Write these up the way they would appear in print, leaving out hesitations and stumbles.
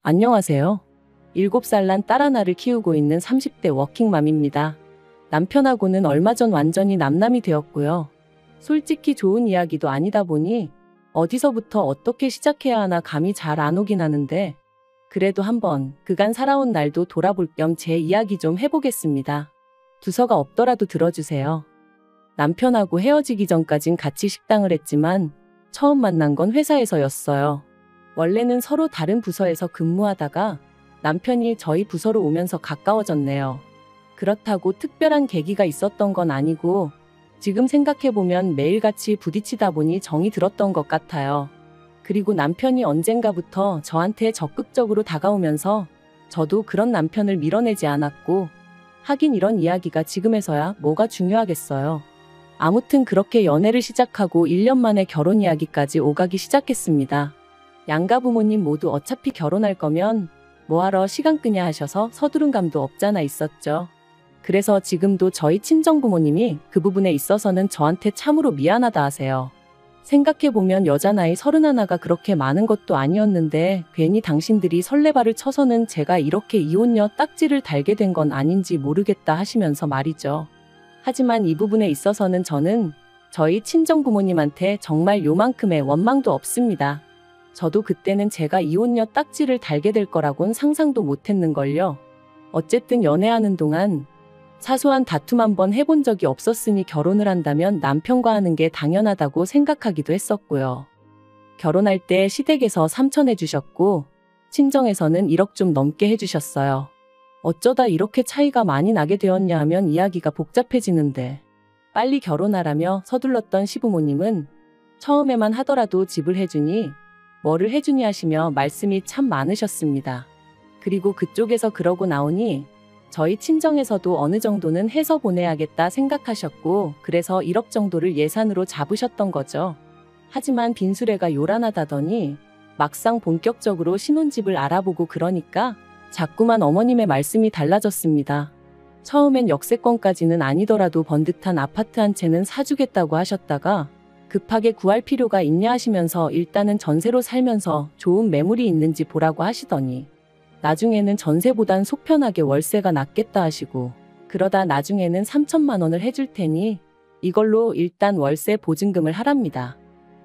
안녕하세요. 7살 난 딸 하나를 키우고 있는 30대 워킹맘입니다. 남편하고는 얼마 전 완전히 남남이 되었고요. 솔직히 좋은 이야기도 아니다 보니 어디서부터 어떻게 시작해야 하나 감이 잘 안 오긴 하는데 그래도 한번 그간 살아온 날도 돌아볼 겸 제 이야기 좀 해보겠습니다. 두서가 없더라도 들어주세요. 남편하고 헤어지기 전까진 같이 식당을 했지만 처음 만난 건 회사에서였어요. 원래는 서로 다른 부서에서 근무하다가 남편이 저희 부서로 오면서 가까워졌네요. 그렇다고 특별한 계기가 있었던 건 아니고 지금 생각해보면 매일같이 부딪히다 보니 정이 들었던 것 같아요. 그리고 남편이 언젠가부터 저한테 적극적으로 다가오면서 저도 그런 남편을 밀어내지 않았고 하긴 이런 이야기가 지금에서야 뭐가 중요하겠어요. 아무튼 그렇게 연애를 시작하고 1년 만에 결혼 이야기까지 오가기 시작했습니다. 양가 부모님 모두 어차피 결혼할 거면 뭐하러 시간 끄냐 하셔서 서두른 감도 없잖아 있었죠. 그래서 지금도 저희 친정 부모님이 그 부분에 있어서는 저한테 참으로 미안하다 하세요. 생각해보면 여자 나이 31가 그렇게 많은 것도 아니었는데 괜히 당신들이 설레발을 쳐서는 제가 이렇게 이혼녀 딱지를 달게 된 건 아닌지 모르겠다 하시면서 말이죠. 하지만 이 부분에 있어서는 저는 저희 친정 부모님한테 정말 요만큼의 원망도 없습니다. 저도 그때는 제가 이혼녀 딱지를 달게 될 거라곤 상상도 못했는걸요. 어쨌든 연애하는 동안 사소한 다툼 한번 해본 적이 없었으니 결혼을 한다면 남편과 하는 게 당연하다고 생각하기도 했었고요. 결혼할 때 시댁에서 3천 해주셨고 친정에서는 1억 좀 넘게 해주셨어요. 어쩌다 이렇게 차이가 많이 나게 되었냐 하면 이야기가 복잡해지는데 빨리 결혼하라며 서둘렀던 시부모님은 처음에만 하더라도 집을 해주니 뭐를 해주니 하시며 말씀이 참 많으셨습니다. 그리고 그쪽에서 그러고 나오니 저희 친정에서도 어느 정도는 해서 보내야겠다 생각하셨고 그래서 1억 정도를 예산으로 잡으셨던 거죠. 하지만 빈수레가 요란하다더니 막상 본격적으로 신혼집을 알아보고 그러니까 자꾸만 어머님의 말씀이 달라졌습니다. 처음엔 역세권까지는 아니더라도 번듯한 아파트 한 채는 사주겠다고 하셨다가 급하게 구할 필요가 있냐 하시면서 일단은 전세로 살면서 좋은 매물이 있는지 보라고 하시더니 나중에는 전세보단 속편하게 월세가 낫겠다 하시고 그러다 나중에는 3천만 원을 해줄 테니 이걸로 일단 월세 보증금을 하랍니다.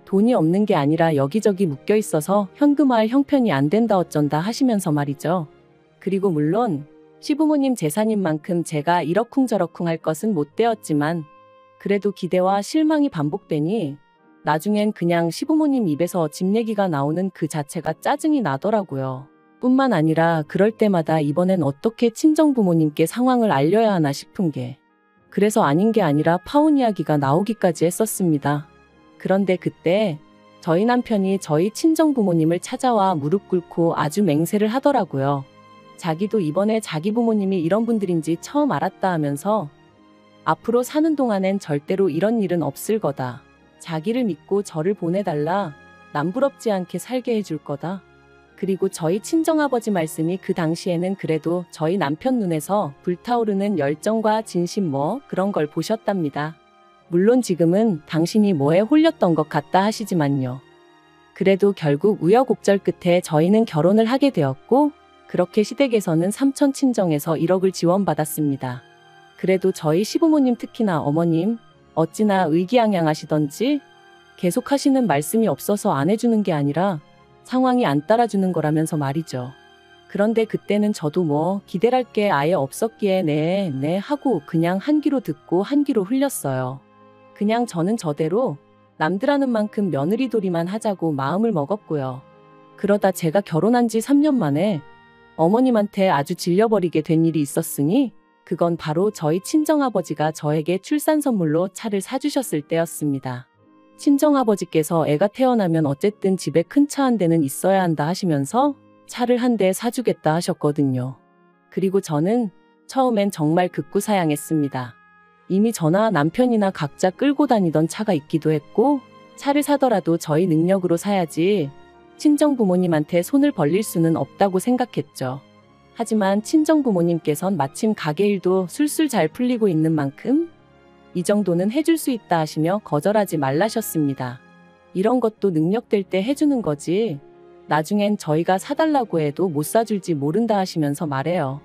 돈이 없는 게 아니라 여기저기 묶여 있어서 현금화할 형편이 안 된다 어쩐다 하시면서 말이죠. 그리고 물론 시부모님 재산인 만큼 제가 이러쿵저러쿵 할 것은 못 되었지만 그래도 기대와 실망이 반복되니 나중엔 그냥 시부모님 입에서 집 얘기가 나오는 그 자체가 짜증이 나더라고요. 뿐만 아니라 그럴 때마다 이번엔 어떻게 친정부모님께 상황을 알려야 하나 싶은 게 그래서 아닌 게 아니라 파혼 이야기가 나오기까지 했었습니다. 그런데 그때 저희 남편이 저희 친정부모님을 찾아와 무릎 꿇고 아주 맹세를 하더라고요. 자기도 이번에 자기 부모님이 이런 분들인지 처음 알았다 하면서 앞으로 사는 동안엔 절대로 이런 일은 없을 거다. 자기를 믿고 저를 보내달라. 남부럽지 않게 살게 해줄 거다. 그리고 저희 친정아버지 말씀이 그 당시에는 그래도 저희 남편 눈에서 불타오르는 열정과 진심 그런 걸 보셨답니다. 물론 지금은 당신이 뭐에 홀렸던 것 같다 하시지만요. 그래도 결국 우여곡절 끝에 저희는 결혼을 하게 되었고 그렇게 시댁에서는 삼촌 친정에서 1억을 지원받았습니다. 그래도 저희 시부모님 특히나 어머님 어찌나 의기양양하시던지 계속 하시는 말씀이 없어서 안 해주는 게 아니라 상황이 안 따라주는 거라면서 말이죠. 그런데 그때는 저도 기대할 게 아예 없었기에 네 하고 그냥 한 귀로 듣고 한 귀로 흘렸어요. 그냥 저는 저대로 남들 하는 만큼 며느리돌이만 하자고 마음을 먹었고요. 그러다 제가 결혼한 지 3년 만에 어머님한테 아주 질려버리게 된 일이 있었으니 그건 바로 저희 친정아버지가 저에게 출산 선물로 차를 사주셨을 때였습니다. 친정아버지께서 애가 태어나면 어쨌든 집에 큰 차 한 대는 있어야 한다 하시면서 차를 한 대 사주겠다 하셨거든요. 그리고 저는 처음엔 정말 극구사양했습니다. 이미 저나 남편이나 각자 끌고 다니던 차가 있기도 했고 차를 사더라도 저희 능력으로 사야지 친정 부모님한테 손을 벌릴 수는 없다고 생각했죠. 하지만 친정 부모님께선 마침 가게 일도 술술 잘 풀리고 있는 만큼 이 정도는 해줄 수 있다 하시며 거절하지 말라셨습니다. 이런 것도 능력될 때 해주는 거지 나중엔 저희가 사달라고 해도 못 사줄지 모른다 하시면서 말해요.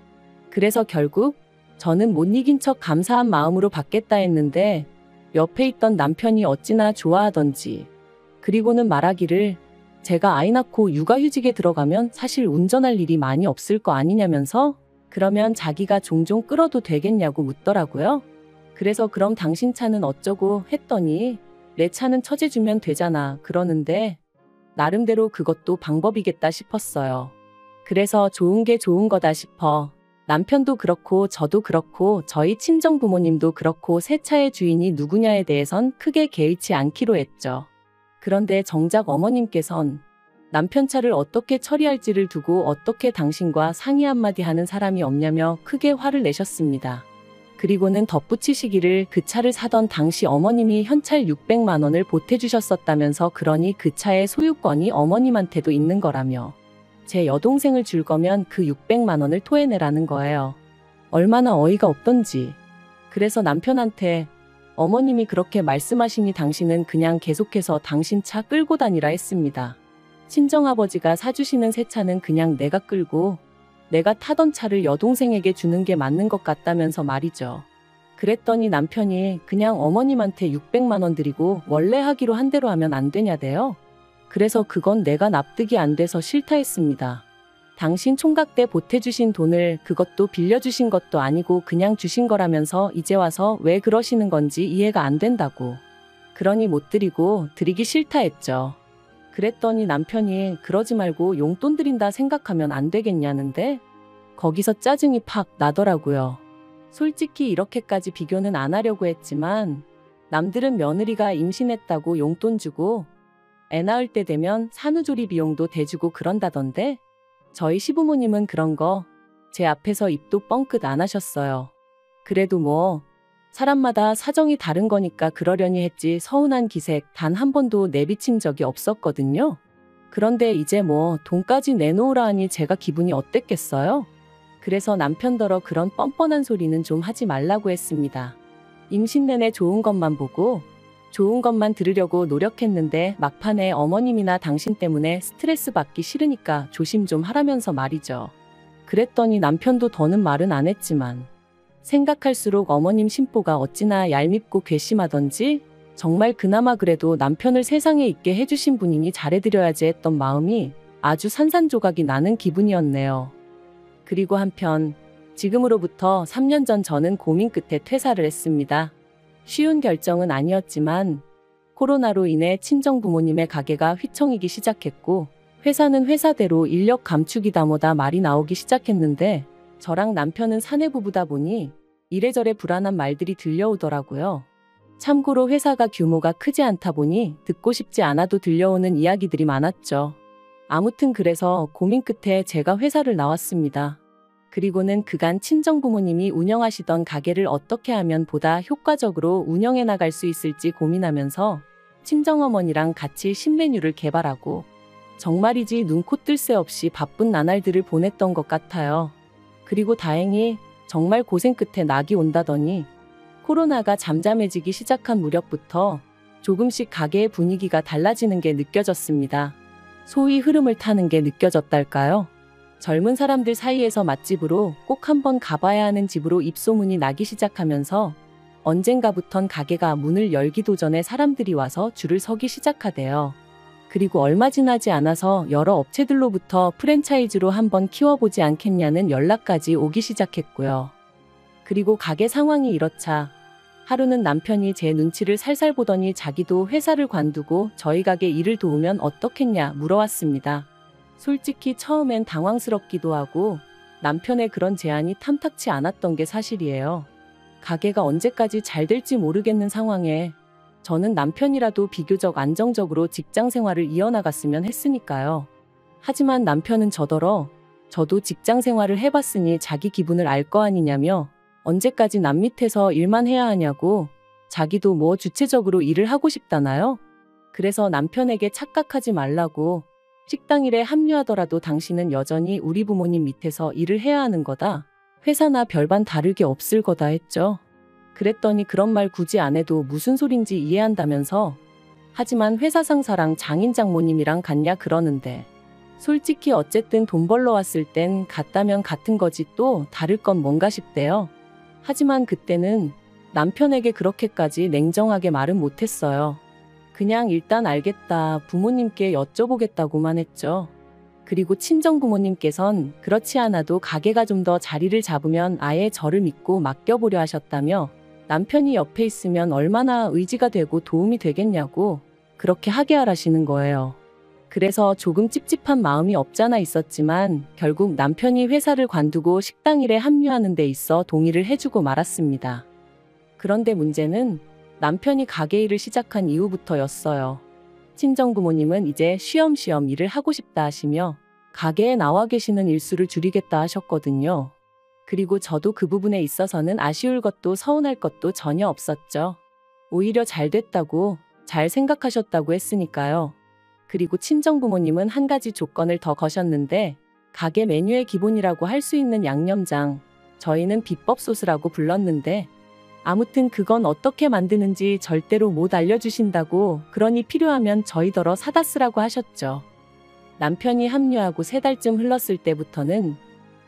그래서 결국 저는 못 이긴 척 감사한 마음으로 받겠다 했는데 옆에 있던 남편이 어찌나 좋아하던지, 그리고는 말하기를 제가 아이 낳고 육아휴직에 들어가면 사실 운전할 일이 많이 없을 거 아니냐면서 그러면 자기가 종종 끌어도 되겠냐고 묻더라고요. 그래서 그럼 당신 차는 어쩌고 했더니 내 차는 처제주면 되잖아 그러는데 나름대로 그것도 방법이겠다 싶었어요. 그래서 좋은 게 좋은 거다 싶어 남편도 그렇고 저도 그렇고 저희 친정 부모님도 그렇고 새 차의 주인이 누구냐에 대해선 크게 개의치 않기로 했죠. 그런데 정작 어머님께선 남편 차를 어떻게 처리할지를 두고 어떻게 당신과 상의 한마디 하는 사람이 없냐며 크게 화를 내셨습니다. 그리고는 덧붙이시기를 그 차를 사던 당시 어머님이 현찰 600만 원을 보태주셨었다면서 그러니 그 차의 소유권이 어머님한테도 있는 거라며 제 여동생을 줄 거면 그 600만 원을 토해내라는 거예요. 얼마나 어이가 없던지. 그래서 남편한테 어머님이 그렇게 말씀하시니 당신은 그냥 계속해서 당신 차 끌고 다니라 했습니다. 친정아버지가 사주시는 새 차는 그냥 내가 끌고 내가 타던 차를 여동생에게 주는 게 맞는 것 같다면서 말이죠. 그랬더니 남편이 그냥 어머님한테 600만 원 드리고 원래 하기로 한 대로 하면 안 되냐대요. 그래서 그건 내가 납득이 안 돼서 싫다 했습니다. 당신 총각 때 보태주신 돈을 그것도 빌려주신 것도 아니고 그냥 주신 거라면서 이제 와서 왜 그러시는 건지 이해가 안 된다고. 그러니 못 드리고 드리기 싫다 했죠. 그랬더니 남편이 그러지 말고 용돈 드린다 생각하면 안 되겠냐는데 거기서 짜증이 팍 나더라고요. 솔직히 이렇게까지 비교는 안 하려고 했지만 남들은 며느리가 임신했다고 용돈 주고 애 낳을 때 되면 산후조리 비용도 대주고 그런다던데 저희 시부모님은 그런 거 제 앞에서 입도 뻥끗 안 하셨어요. 그래도 뭐 사람마다 사정이 다른 거니까 그러려니 했지 서운한 기색 단 한 번도 내비친 적이 없었거든요. 그런데 이제 뭐 돈까지 내놓으라 하니 제가 기분이 어땠겠어요? 그래서 남편더러 그런 뻔뻔한 소리는 좀 하지 말라고 했습니다. 임신 내내 좋은 것만 보고 좋은 것만 들으려고 노력했는데 막판에 어머님이나 당신 때문에 스트레스 받기 싫으니까 조심 좀 하라면서 말이죠. 그랬더니 남편도 더는 말은 안 했지만 생각할수록 어머님 심보가 어찌나 얄밉고 괘씸하던지 정말 그나마 그래도 남편을 세상에 있게 해주신 분이니 잘해드려야지 했던 마음이 아주 산산조각이 나는 기분이었네요. 그리고 한편 지금으로부터 3년 전 저는 고민 끝에 퇴사를 했습니다. 쉬운 결정은 아니었지만 코로나로 인해 친정 부모님의 가게가 휘청이기 시작했고 회사는 회사대로 인력 감축이다 뭐다 말이 나오기 시작했는데 저랑 남편은 사내부부다 보니 이래저래 불안한 말들이 들려오더라고요. 참고로 회사가 규모가 크지 않다 보니 듣고 싶지 않아도 들려오는 이야기들이 많았죠. 아무튼 그래서 고민 끝에 제가 회사를 나왔습니다. 그리고는 그간 친정부모님이 운영하시던 가게를 어떻게 하면 보다 효과적으로 운영해 나갈 수 있을지 고민하면서 친정어머니랑 같이 신메뉴를 개발하고 정말이지 눈코 뜰 새 없이 바쁜 나날들을 보냈던 것 같아요. 그리고 다행히 정말 고생 끝에 낙이 온다더니 코로나가 잠잠해지기 시작한 무렵부터 조금씩 가게의 분위기가 달라지는 게 느껴졌습니다. 소위 흐름을 타는 게 느껴졌달까요? 젊은 사람들 사이에서 맛집으로 꼭 한번 가봐야 하는 집으로 입소문이 나기 시작하면서 언젠가부턴 가게가 문을 열기도 전에 사람들이 와서 줄을 서기 시작하대요. 그리고 얼마 지나지 않아서 여러 업체들로부터 프랜차이즈로 한번 키워보지 않겠냐는 연락까지 오기 시작했고요. 그리고 가게 상황이 이렇자 하루는 남편이 제 눈치를 살살 보더니 자기도 회사를 관두고 저희 가게 일을 도우면 어떻겠냐 물어왔습니다. 솔직히 처음엔 당황스럽기도 하고 남편의 그런 제안이 탐탁치 않았던 게 사실이에요. 가게가 언제까지 잘 될지 모르겠는 상황에 저는 남편이라도 비교적 안정적으로 직장 생활을 이어나갔으면 했으니까요. 하지만 남편은 저더러 저도 직장 생활을 해봤으니 자기 기분을 알 거 아니냐며 언제까지 남 밑에서 일만 해야 하냐고 자기도 뭐 주체적으로 일을 하고 싶다나요? 그래서 남편에게 착각하지 말라고 식당 일에 합류하더라도 당신은 여전히 우리 부모님 밑에서 일을 해야 하는 거다. 회사나 별반 다를 게 없을 거다 했죠. 그랬더니 그런 말 굳이 안 해도 무슨 소린지 이해한다면서 하지만 회사 상사랑 장인 장모님이랑 같냐 그러는데 솔직히 어쨌든 돈 벌러 왔을 땐 같다면 같은 거지 또 다를 건 뭔가 싶대요. 하지만 그때는 남편에게 그렇게까지 냉정하게 말은 못했어요. 그냥 일단 알겠다, 부모님께 여쭤보겠다고만 했죠. 그리고 친정 부모님께선 그렇지 않아도 가게가 좀 더 자리를 잡으면 아예 저를 믿고 맡겨보려 하셨다며 남편이 옆에 있으면 얼마나 의지가 되고 도움이 되겠냐고 그렇게 하게 하라시는 거예요. 그래서 조금 찝찝한 마음이 없잖아 있었지만 결국 남편이 회사를 관두고 식당 일에 합류하는 데 있어 동의를 해주고 말았습니다. 그런데 문제는 남편이 가게 일을 시작한 이후부터였어요. 친정 부모님은 이제 쉬엄쉬엄 일을 하고 싶다 하시며 가게에 나와 계시는 일수를 줄이겠다 하셨거든요. 그리고 저도 그 부분에 있어서는 아쉬울 것도 서운할 것도 전혀 없었죠. 오히려 잘 됐다고, 잘 생각하셨다고 했으니까요. 그리고 친정 부모님은 한 가지 조건을 더 거셨는데 가게 메뉴의 기본이라고 할 수 있는 양념장, 저희는 비법 소스라고 불렀는데 아무튼 그건 어떻게 만드는지 절대로 못 알려주신다고, 그러니 필요하면 저희더러 사다 쓰라고 하셨죠. 남편이 합류하고 3달쯤 흘렀을 때부터는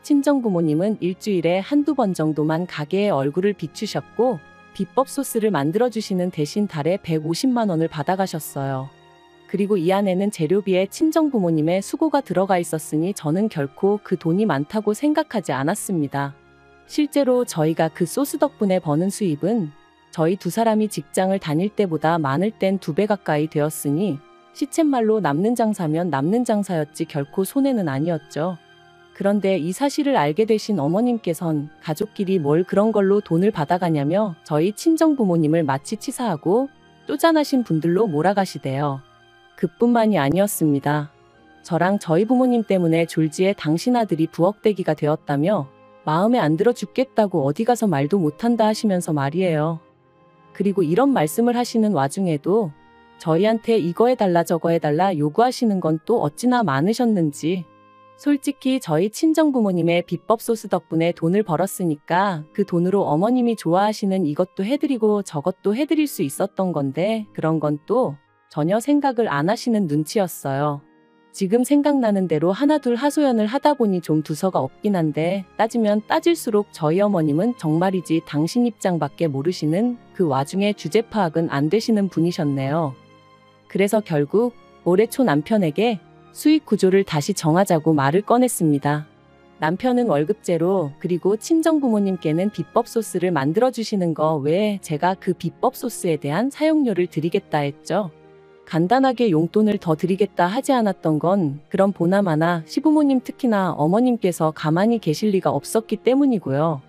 친정 부모님은 일주일에 한두 번 정도만 가게에 얼굴을 비추셨고 비법 소스를 만들어주시는 대신 달에 150만 원을 받아가셨어요. 그리고 이 안에는 재료비에 친정 부모님의 수고가 들어가 있었으니 저는 결코 그 돈이 많다고 생각하지 않았습니다. 실제로 저희가 그 소스 덕분에 버는 수입은 저희 두 사람이 직장을 다닐 때보다 많을 땐 2배 가까이 되었으니 시쳇말로 남는 장사면 남는 장사였지 결코 손해는 아니었죠. 그런데 이 사실을 알게 되신 어머님께선 가족끼리 뭘 그런 걸로 돈을 받아가냐며 저희 친정 부모님을 마치 치사하고 쪼잔하신 분들로 몰아가시대요. 그뿐만이 아니었습니다. 저랑 저희 부모님 때문에 졸지에 당신 아들이 부엌대기가 되었다며 마음에 안 들어 죽겠다고 어디 가서 말도 못한다 하시면서 말이에요. 그리고 이런 말씀을 하시는 와중에도 저희한테 이거 해달라 저거 해달라 요구하시는 건 또 어찌나 많으셨는지. 솔직히 저희 친정 부모님의 비법 소스 덕분에 돈을 벌었으니까 그 돈으로 어머님이 좋아하시는 이것도 해드리고 저것도 해드릴 수 있었던 건데 그런 건 또 전혀 생각을 안 하시는 눈치였어요. 지금 생각나는 대로 하나둘 하소연을 하다 보니 좀 두서가 없긴 한데 따지면 따질수록 저희 어머님은 정말이지 당신 입장밖에 모르시는, 그 와중에 주제 파악은 안 되시는 분이셨네요. 그래서 결국 올해 초 남편에게 수익 구조를 다시 정하자고 말을 꺼냈습니다. 남편은 월급제로, 그리고 친정 부모님께는 비법 소스를 만들어주시는 거 외에 제가 그 비법 소스에 대한 사용료를 드리겠다 했죠. 간단하게 용돈을 더 드리겠다 하지 않았던 건 그럼 보나마나 시부모님 특히나 어머님께서 가만히 계실 리가 없었기 때문이고요.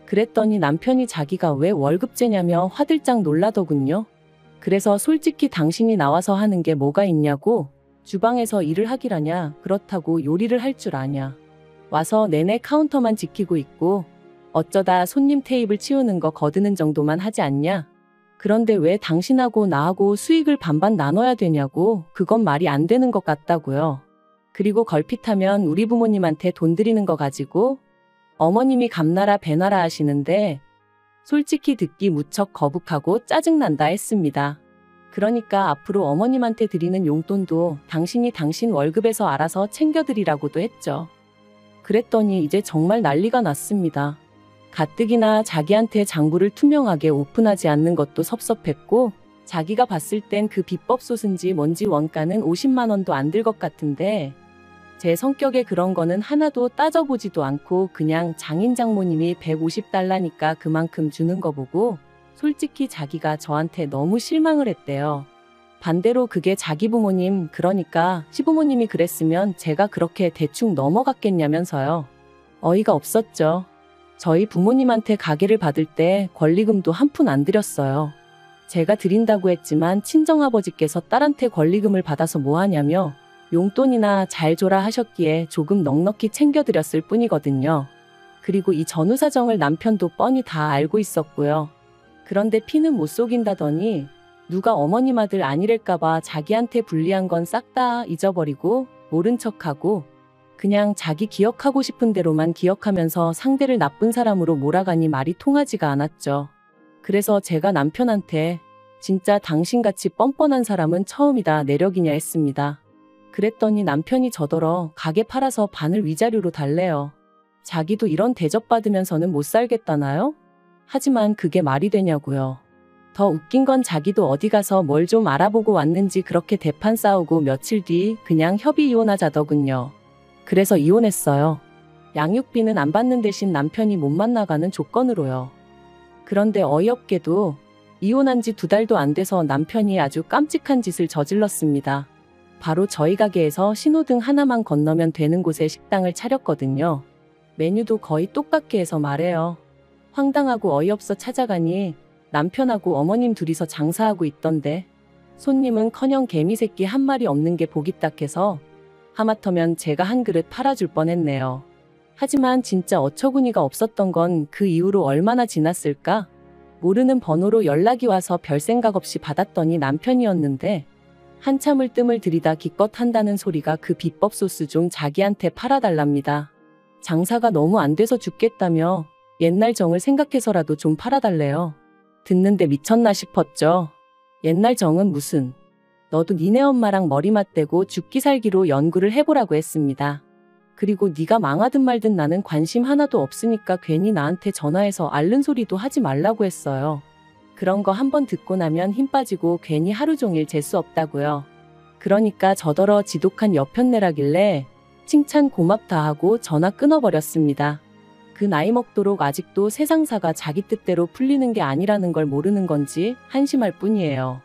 그랬더니 남편이 자기가 왜 월급제냐며 화들짝 놀라더군요. 그래서 솔직히 당신이 나와서 하는 게 뭐가 있냐고, 주방에서 일을 하기라냐, 그렇다고 요리를 할 줄 아냐, 와서 내내 카운터만 지키고 있고 어쩌다 손님 테이블 치우는 거 거드는 정도만 하지 않냐, 그런데 왜 당신하고 나하고 수익을 반반 나눠야 되냐고, 그건 말이 안 되는 것 같다고요. 그리고 걸핏하면 우리 부모님한테 돈 드리는 거 가지고 어머님이 감나라 배나라 하시는데 솔직히 듣기 무척 거북하고 짜증난다 했습니다. 그러니까 앞으로 어머님한테 드리는 용돈도 당신이 당신 월급에서 알아서 챙겨드리라고도 했죠. 그랬더니 이제 정말 난리가 났습니다. 가뜩이나 자기한테 장부를 투명하게 오픈하지 않는 것도 섭섭했고 자기가 봤을 땐 그 비법 소스인지 뭔지 원가는 50만 원도 안 들 것 같은데 제 성격에 그런 거는 하나도 따져보지도 않고 그냥 장인 장모님이 150달러니까 그만큼 주는 거 보고 솔직히 자기가 저한테 너무 실망을 했대요. 반대로 그게 자기 부모님, 그러니까 시부모님이 그랬으면 제가 그렇게 대충 넘어갔겠냐면서요. 어이가 없었죠. 저희 부모님한테 가게를 받을 때 권리금도 한 푼 안 드렸어요. 제가 드린다고 했지만 친정아버지께서 딸한테 권리금을 받아서 뭐하냐며 용돈이나 잘 줘라 하셨기에 조금 넉넉히 챙겨드렸을 뿐이거든요. 그리고 이 전후 사정을 남편도 뻔히 다 알고 있었고요. 그런데 피는 못 속인다더니 누가 어머님 아들 아니랄까봐 자기한테 불리한 건 싹 다 잊어버리고 모른 척하고 그냥 자기 기억하고 싶은 대로만 기억하면서 상대를 나쁜 사람으로 몰아가니 말이 통하지가 않았죠. 그래서 제가 남편한테 진짜 당신같이 뻔뻔한 사람은 처음이다 내력이냐 했습니다. 그랬더니 남편이 저더러 가게 팔아서 반을 위자료로 달래요. 자기도 이런 대접받으면서는 못 살겠다나요? 하지만 그게 말이 되냐고요. 더 웃긴 건 자기도 어디 가서 뭘 좀 알아보고 왔는지 그렇게 대판 싸우고 며칠 뒤 그냥 협의 이혼하자더군요. 그래서 이혼했어요. 양육비는 안 받는 대신 남편이 못 만나가는 조건으로요. 그런데 어이없게도 이혼한 지 2달도 안 돼서 남편이 아주 깜찍한 짓을 저질렀습니다. 바로 저희 가게에서 신호등 하나만 건너면 되는 곳에 식당을 차렸거든요. 메뉴도 거의 똑같게 해서 말해요. 황당하고 어이없어 찾아가니 남편하고 어머님 둘이서 장사하고 있던데 손님은커녕 개미새끼 한 마리 없는 게 보기 딱해서 하마터면 제가 한 그릇 팔아줄 뻔했네요. 하지만 진짜 어처구니가 없었던 건 그 이후로 얼마나 지났을까? 모르는 번호로 연락이 와서 별 생각 없이 받았더니 남편이었는데 한참을 뜸을 들이다 기껏 한다는 소리가 그 비법 소스 좀 자기한테 팔아달랍니다. 장사가 너무 안 돼서 죽겠다며 옛날 정을 생각해서라도 좀 팔아달래요. 듣는데 미쳤나 싶었죠. 옛날 정은 무슨. 너도 니네 엄마랑 머리 맞대고 죽기 살기로 연구를 해보라고 했습니다. 그리고 네가 망하든 말든 나는 관심 하나도 없으니까 괜히 나한테 전화해서 앓는 소리도 하지 말라고 했어요. 그런 거 한번 듣고 나면 힘 빠지고 괜히 하루 종일 재수 없다고요. 그러니까 저더러 지독한 여편내라길래 칭찬 고맙다 하고 전화 끊어버렸습니다. 그 나이 먹도록 아직도 세상사가 자기 뜻대로 풀리는 게 아니라는 걸 모르는 건지 한심할 뿐이에요.